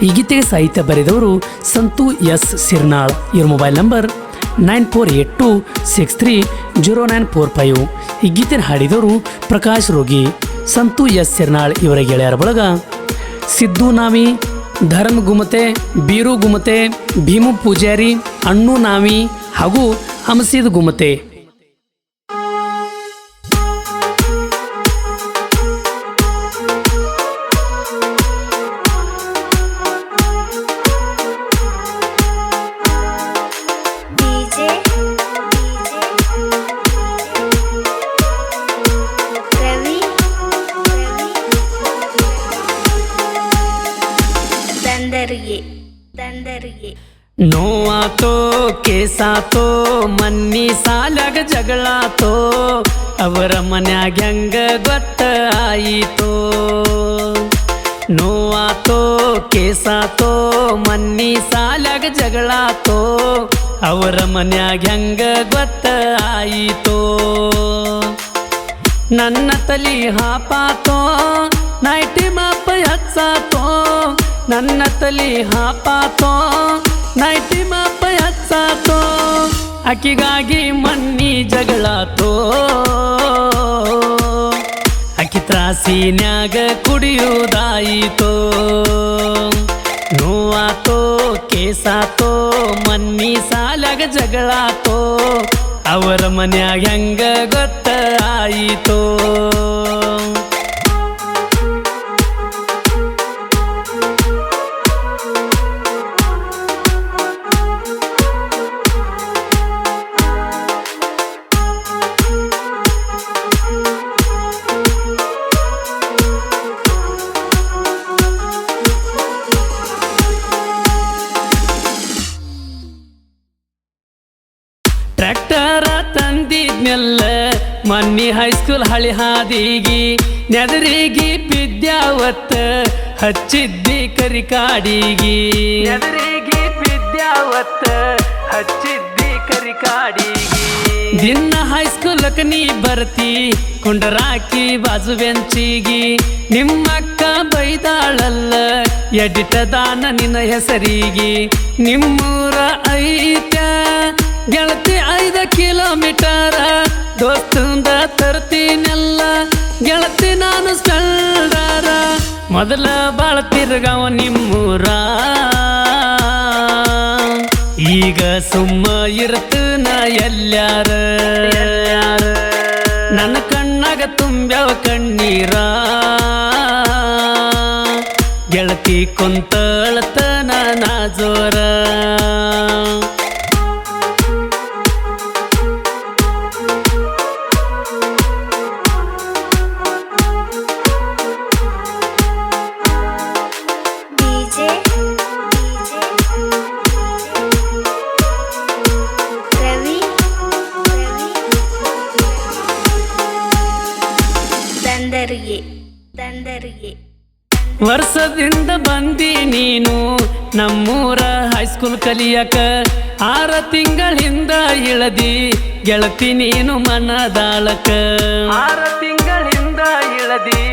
ಈ ಗೀತೆಗೆ ಸಾಹಿತ್ಯ ಬರೆದವರು ಸಂತು ಎಸ್ ಸಿರ್ನಾಳ್. ಇವ್ರ ಮೊಬೈಲ್ ನಂಬರ್ 9482630945. ಈ ಗೀತೆನ ಹಾಡಿದವರು ಪ್ರಕಾಶ್ ರೋಗಿ. ಸಂತು ಎಸ್ ಸಿರ್ನಾಳ್ ಇವರ ಗೆಳೆಯರ ಬಳಗ ಸಿದ್ದು ನಾವಿ, ಧರ್ಮ ಗುಮತೆ, ಬೀರು ಗುಮತೆ, ಭೀಮು ಪೂಜಾರಿ, ಅಣ್ಣು ನಾವಿ ಹಾಗೂ ಹಮಸೀದ್ ಗುಮತೆ. ನೋವಾತೋ ಕೇಸಾತೋ ಮನ್ನಿ ಸಾಲಾಗ ಜಗಳಾತೋ ಅವರ ಮನ್ಯಾಗ ಹೆಂಗ ಗೊತ್ತ ಆಯಿತೋ. ನೋವಾತೋ ಕೇಸಾತೋ ಮನ್ನಿ ಸಾಲಾಗ ಜಗಳಾತೋ ಅವರ ಮನ್ಯಾಗ ಹೆಂಗ ಗೊತ್ತ ಆಯಿತೋ. ನನ್ನ ತಲಿ ಹಾಪಾತೋ ನೈಟಿ ಮಾಪ ಹಚ್ಚಾತೋ, ನನ್ನ ತಲಿ ಹಾಪಾತೋ ನೈಟಿ ಮಾಪ ಹಚ್ಚಾತೋ, ಅಕ್ಕಿಗಾಗಿ ಮನ್ನಿ ಜಗಳಾತೋ, ಅಕ್ಕಿ ತ್ರಾಸಿನ್ಯಾಗ ಕುಡಿಯುವುದಾಯಿತೋ. ನೋವಾತೋ ಕೇಸಾತೋ ಮನ್ನಿ ಸಾಲಾಗ ಜಗಳಾತೋ ಅವರ ಮನ್ಯಾಗ ಹೆಂಗ ಗೊತ್ತ ಆಯಿತೋ. ಟ್ರ್ಯಾಕ್ಟರ ತಂದಿದ್ನೆಲ್ಲ ಮನ್ನಿ ಹೈಸ್ಕೂಲ್ ಹಳಿ ಹಾದಿಗಿ ನೆದರಿಗಿ ಬಿದ್ಯಾವತ್ತ ಹಚ್ಚಿದ್ದಿ ಕರಿಕಾಡಿಗಿ, ನೆದರಿಗಿ ಬಿದ್ಯಾವತ್ತ ಹಚ್ಚಿದ್ದಿ ಕರಿಕಾಡಿಗಿ. ದಿನ ಹೈಸ್ಕೂಲಕ್ಕೆ ನೀ ಬರ್ತಿ ಕುಂಡರಾಕಿ ಬಾಜು ಬೆಂಚಿಗಿ, ನಿಮ್ಮಕ್ಕ ಬೈದಾಳಲ್ಲ ಎಡಿಟದಾನ ನಿನ್ನ ಹೆಸರಿಗೆ. ನಿಮ್ಮೂರ ಐತ್ಯ ಗೆಳತಿ 5 ಕಿಲೋಮೀಟರ ದೋಸ್ತಂದ ತರ್ತೀನೆಲ್ಲ ಗೆಳತಿ ನಾನು ಸ್ಪೆಲ್ಡರ. ಮೊದಲ ಬಾಳ ತಿರ್ಗಾವ ನಿಮ್ಮೂರ, ಈಗ ಸುಮ್ಮ ಇರ್ತನ ಎಲ್ಲಾರ. ನನ್ನ ಕಣ್ಣಾಗ ತುಂಬ್ಯಾವ ಕಣ್ಣೀರ, ಗೆಳತಿ ಕುಂತಳತನ ನಾ ಜೋರ. ವರ್ಷದಿಂದ ಬಂದಿ ನೀನು ನಮ್ಮೂರ ಹೈಸ್ಕೂಲ್ ಕಲಿಯಕ, 6 ತಿಂಗಳಿಂದ ಇಳದಿ ಗೆಳತಿ ನೀನು ಮನದಾಳಕ. 6 ತಿಂಗಳಿಂದ ಇಳದಿ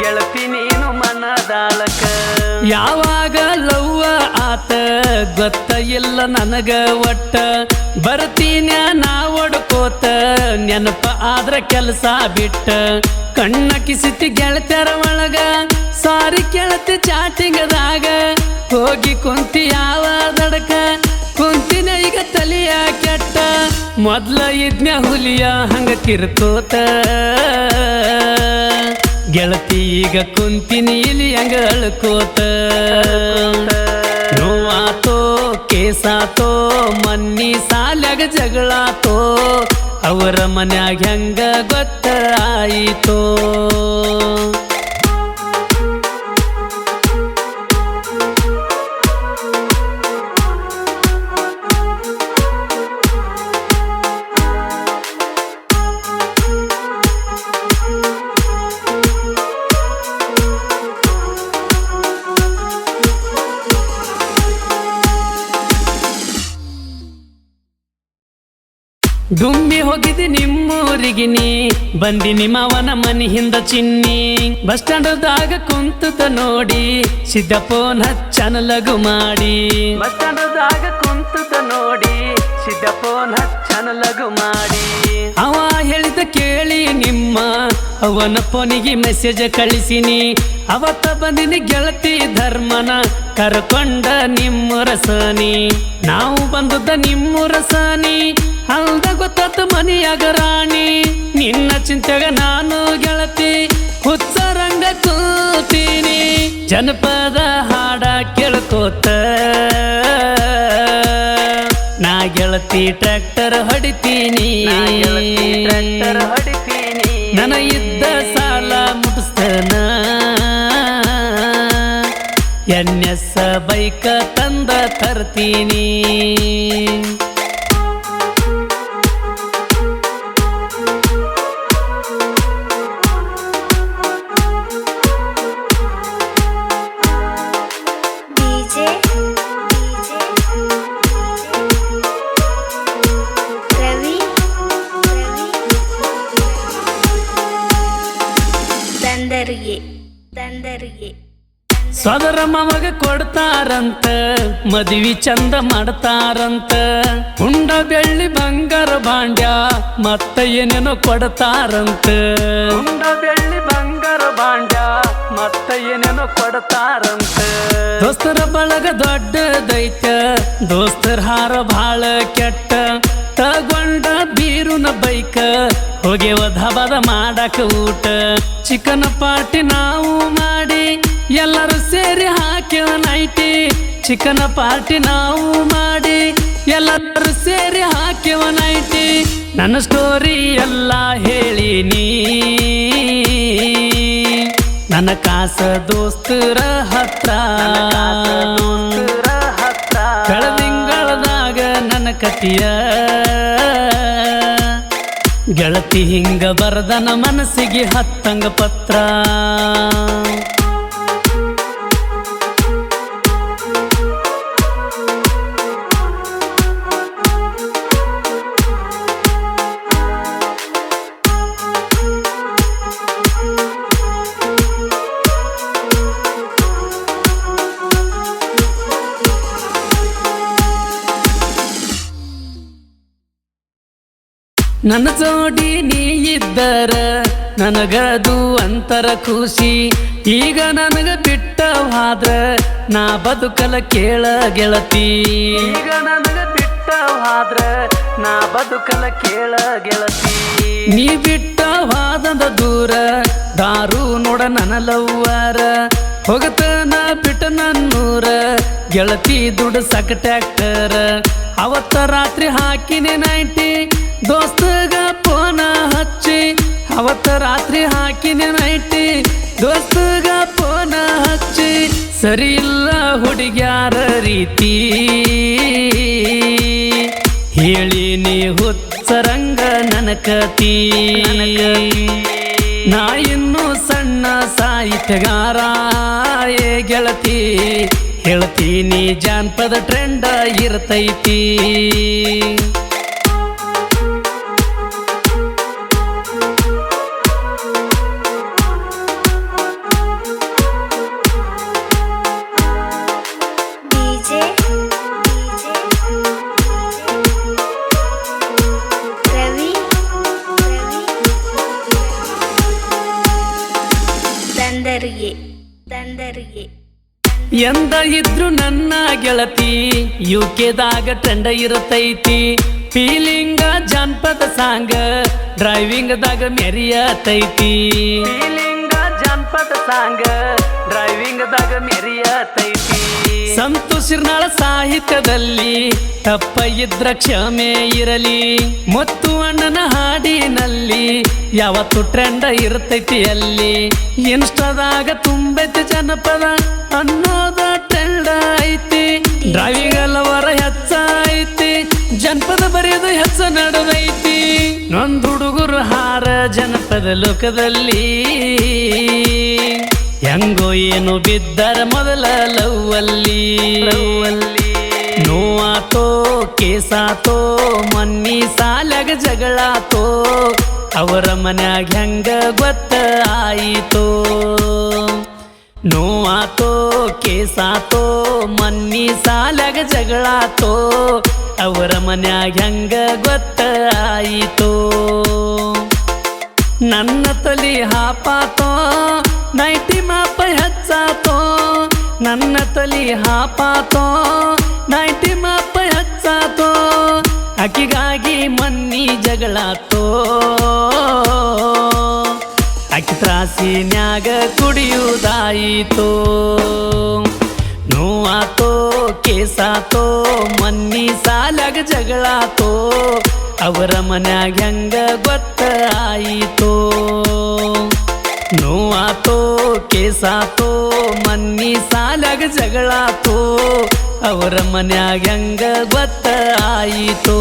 ಗೆಳತಿ ನೀನು ಮನದಾಳಕ. ಯಾವಾಗ ಲವ್ವ ಆತ ಗೊತ್ತ ಇಲ್ಲ ನನಗ ಒಟ್ಟ, ಬರ್ತೀನ ನಾ ಒಡ್ಕೋತ ನೆನಪ ಆದ್ರ ಕೆಲಸ ಬಿಟ್ಟ. ಕಣ್ಣ ಕಿಸಿತಿ ಗೆಳತ್ಯಾರ ಒಳಗ ಸಾರಿ ಕೇಳತಿ ಚಾಟಿಂಗದಾಗ, ಹೋಗಿ ಕುಂತಿ ಯಾವ ದಡಕ ಕುಂತಿನ ಈಗ ತಲಿಯ ಕೆಟ್ಟ. ಮೊದ್ಲ ಇದ್ನ ಹುಲಿಯ ಹಂಗ ಕಿರ್ಕೋತ ಗೆಳತಿ ಈಗ ಕುಂತಿನಿ ಇಲ್ಲಿ ಹಂಗ ಅಳ್ಕೋತ. ನೋವಾತೋ ಕೇಸಾತೋ ಮನ್ನಿ ಸಾಲಾಗ ಜಗಳಾತೋ ಅವರ ಮನ್ಯಾಗ ಹೆಂಗ ಗೊತ್ತ ಆಯಿತೋ. ಡುಮ್ಮಿ ಹೋಗಿದಿ ನಿಮ್ಮೂರಿಗೆ ನೀ ಬಂದಿ ನಿಮ್ಮವನ ಮನಿ ಹಿಂದ ಚಿನ್ನಿ ಬಸ್ ಸ್ಟ್ಯಾಂಡದಾಗ ಕುಂತದ ನೋಡಿ ಸಿದ್ದಪ್ಪನ ಹಚ್ಚನ ಲಗು ಮಾಡಿ ಬಸ್ ಸ್ಟ್ಯಾಂಡದಾಗ ಕುಂತದ ನೋಡಿ ಸಿದ್ದಪ್ಪನ ಹಚ್ಚನ ಲಗು ಮಾಡಿ ಅವ ಹೇಳಿದ ಕೇಳಿ ನಿಮ್ಮ ಅವನ ಫೋನಿಗೆ ಮೆಸೇಜ್ ಕಳಿಸಿನಿ ಅವತ್ತ ಬಂದಿನಿ ಗೆಳತಿ ಧರ್ಮನ ಕರ್ಕೊಂಡ ನಿಮ್ಮೂರ ಸನಿ ನಾವು ಬಂದದ್ದ ನಿಮ್ಮೂರ ಸನಿ ಅಲ್ದ ಗೊತ್ತಾತ ಮನಿಯಾಗ ರಾಣಿ ನಿನ್ನ ಚಿಂತೆಗ ನಾನು ಗೆಳತಿ ಹುಚ್ಚರಂಗ ಕೂತೀನಿ ಜನಪದ ಹಾಡ ಕೇಳ್ಕೋತ ನಾ ಗೆಳತಿ ಟ್ರ್ಯಾಕ್ಟರ್ ಹೊಡಿತೀನಿ ನನ್ನ ಇದ್ದ ಸಾಲ ಮುಗಿಸ್ತನ NS ಬೈಕ ತಂದ ತರ್ತೀನಿ ಸೋದರ ಮಾವಾಗ ಕೊಡ್ತಾರಂತ ಮದುವೆ ಚಂದ ಮಾಡ್ತಾರಂತ ಉಂಡ ಬೆಳ್ಳಿ ಬಂಗಾರ ಭಾಂಡ್ಯ ಮತ್ತ ಏನೇನೋ ಕೊಡ್ತಾರಂತ ಉಂಡ ಬೆಳ್ಳಿ ಬಂಗಾರ ಭಾಂಡ್ಯ ಮತ್ತ ಏನೇನೋ ಕೊಡ್ತಾರಂತ ದೋಸ್ತರ ಬಳಗ ದೊಡ್ಡದೈತ ದೋಸ್ತರ ಹಾರ ಭಾಳ ಕೆಟ್ಟ ತಗೊಂಡ ಬೀರುನ ಬೈಕ ಹೋಗ್ಯವ ಧಬದ ಮಾಡಕ ಊಟ ಚಿಕನ್ ಪಾರ್ಟಿ ನಾವು ಮಾಡಿ ಎಲ್ಲರೂ ಸೇರಿ ಹಾಕ್ಯವ ನೈಟಿ ಚಿಕನ್ ಪಾರ್ಟಿ ನಾವು ಮಾಡಿ ಎಲ್ಲರೂ ಸೇರಿ ಹಾಕ್ಯವ ನೈಟಿ ನನ್ನ ಸ್ಟೋರಿ ಎಲ್ಲ ಹೇಳಿನಿ ನನ್ನ ಕಾಸ ದೋಸ್ತರ ಹತ್ರ ಕಳೆದಿಂಗಳದಾಗ ನನ್ನ ಕತಿಯ ಗೆಳತಿ ಹಿಂಗ ಬರದನ ಮನಸ್ಸಿಗೆ ಹತ್ತಂಗ ಪತ್ರ ನನ್ನ ಜೋಡಿ ನೀ ಇದ್ದರ ನನಗದು ಅಂತರ ಖುಷಿ ಈಗ ನನಗ ಬಿಟ್ಟವಾದ್ರ ನಾ ಬದುಕಲ ಕೇಳ ಗೆಳತಿ ಈಗ ನನಗ ಬಿಟ್ಟವಾದ್ರ ನಾ ಬದುಕಲ ಕೇಳ ಗೆಳತಿ ನೀ ಬಿಟ್ಟವಾದ ದೂರ ದಾರು ನೋಡ ನನ್ನ ಲವ್ವಾರ ಹೋಗತನ ಬಿಟ್ಟ ನನ್ನೂರ ಗೆಳತಿ ದುಡ್ಡು ಸಕ ಟ್ಯಾಕ್ಟರ್ ಅವತ್ತ ರಾತ್ರಿ ಹಾಕಿನಿ ನೈಟಿ ದೋಸ್ತಗ ಫೋನ ಹಚ್ಚಿ ಅವತ್ತ ರಾತ್ರಿ ಹಾಕಿನಿ ನೈಟಿ ದೋಸ್ತಗ ಫೋನ ಹಚ್ಚಿ ಸರಿ ಇಲ್ಲ ಹುಡುಗ್ಯಾರ ರೀತಿ ಹೇಳಿನಿ ಹುಚ್ಚರಂಗ ನನ್ನ ಕತಿ ನಾ ಇನ್ನು ಸಣ್ಣ ಸಾಹಿತ್ಯಗಾರ ಏ ಗೆಳತಿ ಹೇಳ್ತೀನಿ ಜಾನಪದ ಟ್ರೆಂಡ ಇರ್ತೈತಿ ಎಂದ ಇದ್ರು ನನ್ನ ಗೆಳತಿ ಯುಕೆದಾಗ ಟ್ರೆಂಡ ಇರತೈತಿ ಫೀಲಿಂಗ ಜಾನಪದ ಸಾಂಗ್ ಡ್ರೈವಿಂಗ್ದಾಗ ಮೆರಿಯತೈತಿ ಫೀಲಿಂಗ ಜಾನಪದ ಸಾಂಗ್ ಡ್ರೈವಿಂಗ್ದಾಗ ಮೆರಿಯತೈತಿ ಸಂತು ಶಿರ್ನಾಳ ಸಾಹಿತ್ಯದಲ್ಲಿ ತಪ್ಪ ಇದ್ರ ಕ್ಷಮೆ ಇರಲಿ ಮತ್ತು ಅಣ್ಣನ ಹಾಡಿನಲ್ಲಿ ಯಾವತ್ತು ಟ್ರೆಂಡ ಇರ್ತೈತಿ ಅಲ್ಲಿ ಇನ್ಸ್ಟಾದಾಗ ತುಂಬೈತಿ ಜನಪದ ಅನ್ನೋದ ಟ್ರೆಂಡ ಐತಿ ಡ್ರೈವಿಂಗ್ ಅಲ್ಲವರ ಹೆಚ್ಚ ಐತಿ ಜನಪದ ಬರೆಯೋದು ಹೆಚ್ಚ ನಡೆದೈತಿ ನೊಂದು ಹುಡುಗರು ಹಾರ ಜನಪದ ಲೋಕದಲ್ಲಿ ಹೆಂಗೋ ಏನು ಬಿದ್ದರ ಮೊದಲ ಲವ್ವಲ್ಲಿ ನೋವಾತೋ ಕೇಸಾತೋ ಮನ್ನಿ ಸಾಲಗ ಜಗಳಾತೋ ಅವರ ಮನ್ಯಾಗ ಹೆಂಗ ಗೊತ್ತ ಆಯಿತೋ ನೋವಾತೋ ಕೇಸಾತೋ ಮನ್ನಿ ಸಾಲಗ ಜಗಳಾತೋ ಅವರ ಮನ್ಯಾಗ ಹೆಂಗ ಗೊತ್ತ ಆಯಿತೋ ನನ್ನ ತಲಿ ಹಾಪಾತೋ ನೈಟಿ ಮಾಪ ಹಚ್ಚಾತೋ ನನ್ನ ತಲಿ ಹಾಪಾತೋ ನೈಟಿ ಮಾಪ ಹಚ್ಚಾತೋ ಆಕಿಗಾಗಿ ಮನ್ನಿ ಜಗಳಾತೋ ಆಕಿ ತ್ರಾಸಿನ್ಯಾಗ ಕುಡಿಯುವುದಾಯಿತೋ ನೋವಾತೋ ಕೇಸಾತೋ ಮನ್ನಿ ಸಾಲಗ ಜಗಳಾತೋ ಅವರ ಮನ್ಯಾಗ ಹೆಂಗ ಗೊತ್ತ ಆಯಿತೋ ನೋವಾತೋ ಕೇಸಾತೋ ಮನ್ನಿ ಸಾಲಗ ಜಗಳಾತೋ ಅವರ ಮನ್ಯಾಗ ಹೆಂಗ ಗೊತ್ತ ಆಯಿತೋ